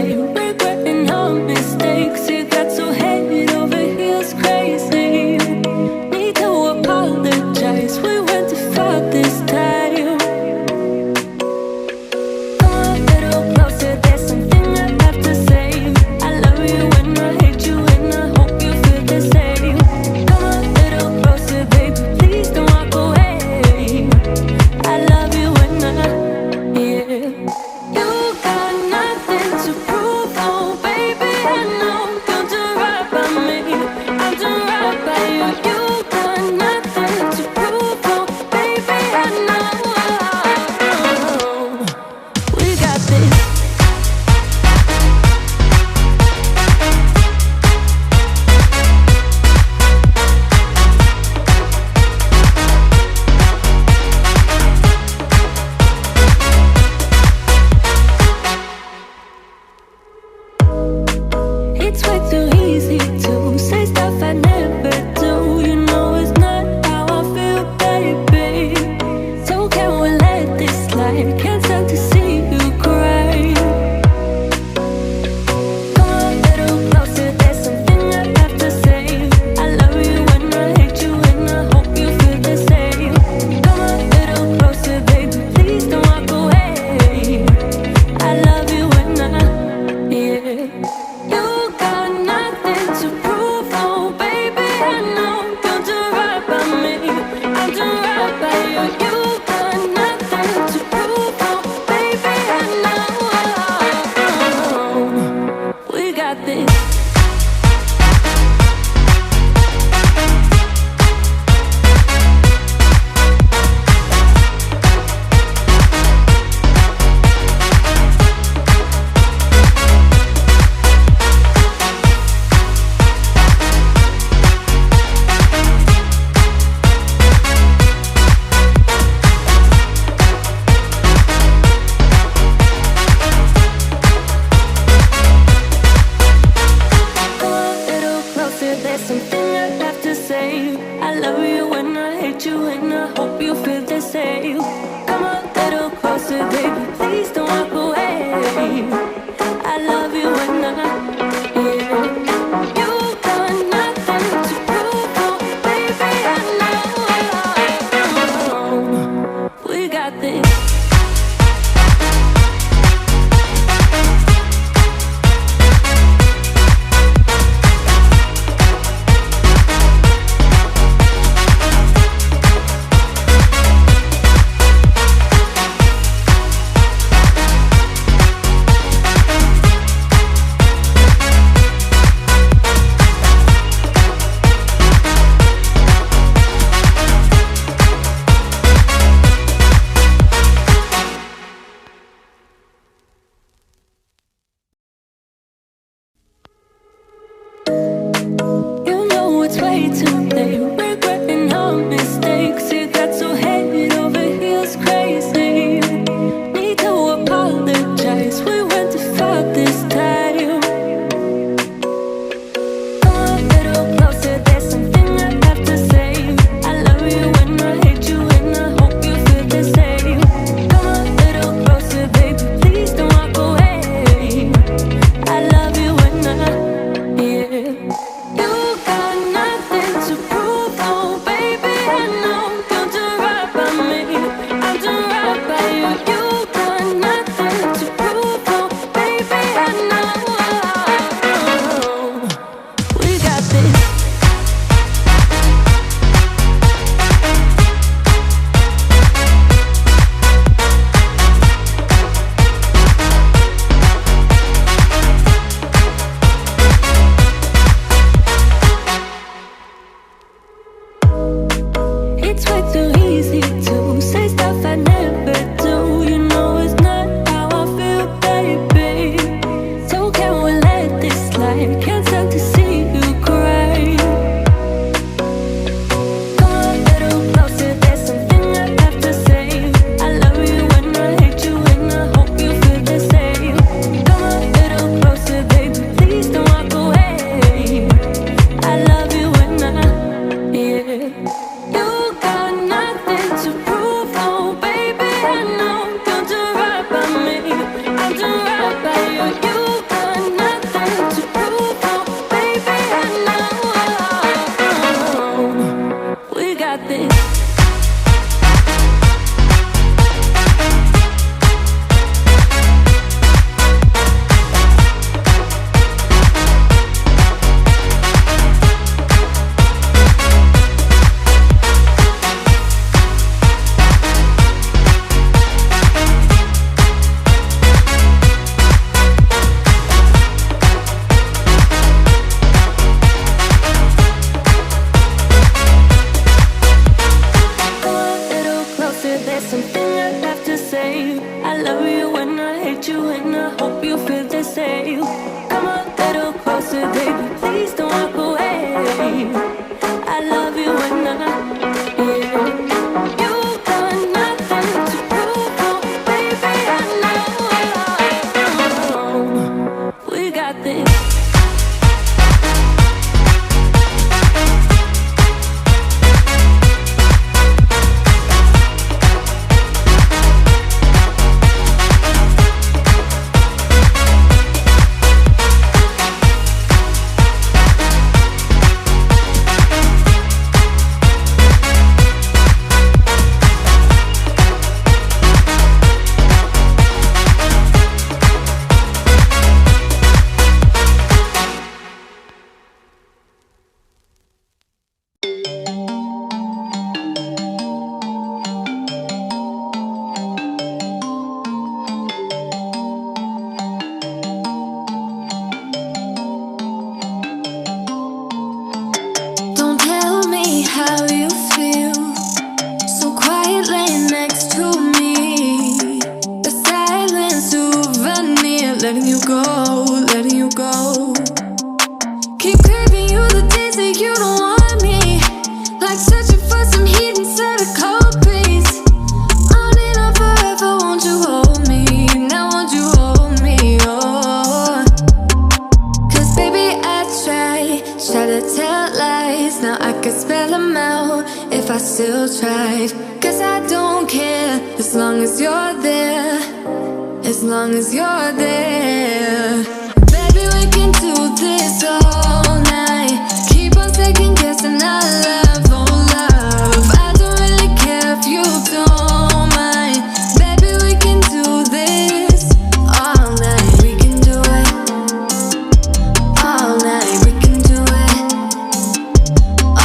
same, regretting our mistakes. It got so head over heels crazy. Need to apologize, we went too far this time. Come a little closer, there's something I have to say. I love you and I hate you and I hope you feel the same. Come a little closer, baby, please don't walk away. I love you and I, yeah. You got nothing to prove. love you when I hate you, and I hope you feel the same. Come a little closer, baby, please don't walk away. I love you when I, yeah. You got nothing to prove, oh, baby, I know. We got this. How you feel so quiet laying next to me, a silent souvenir, letting you go, letting you go. Keep craving you the days that you don't want me, like searching for some heat inside a cold breeze. On and on forever, won't you hold me? Now won't you hold me? Oh, 'cause baby I try to tell lies. Now I could spell them out if I still tried. 'Cause I don't care as long as you're there, as long as you're there. Baby, we can do this all night. Keep on second guessing our love, oh love. I don't really care if you don't mind. Baby, we can do this all night. We can do it all night. We can do it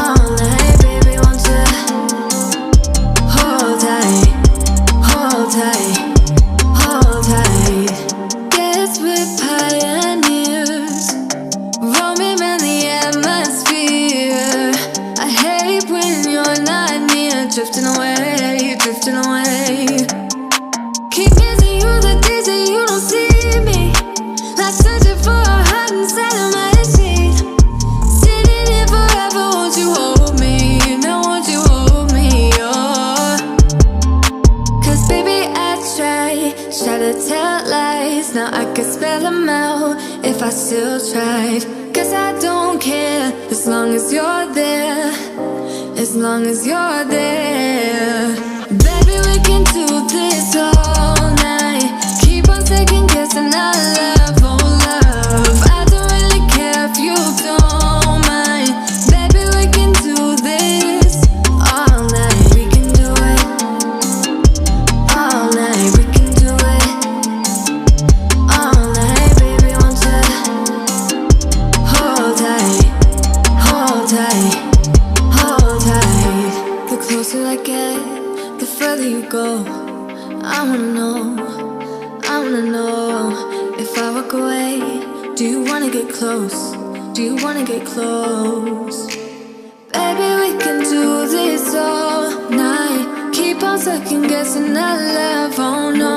all night. Baby, won't you hold tight, hold tight, hold tight. Guess we're pioneers, roaming around the atmosphere. I hate when you're not near, drifting away, drifting away. Keep missing you the days that you don't see me, like searching for a heart inside of my sheet. Sitting here forever, won't you hold me? Now won't you hold me? Oh, 'cause baby I try to tell lies. Now I could spell them out if I still tried. 'Cause I don't care as long as you're there, as long as you're there. Baby, we can do this all night. Keep on second guessing our love, oh love. I don't really care if you don't mind. Baby, we can do this all night. We can do it all night. We can do it all night. Baby, won't you hold tight, hold tight, hold tight. The closer I get, the further you go. I wanna know if I walk away, do you wanna get close? Do you wanna get close? Baby, we can do this all night. Keep on second guessing our love, oh no.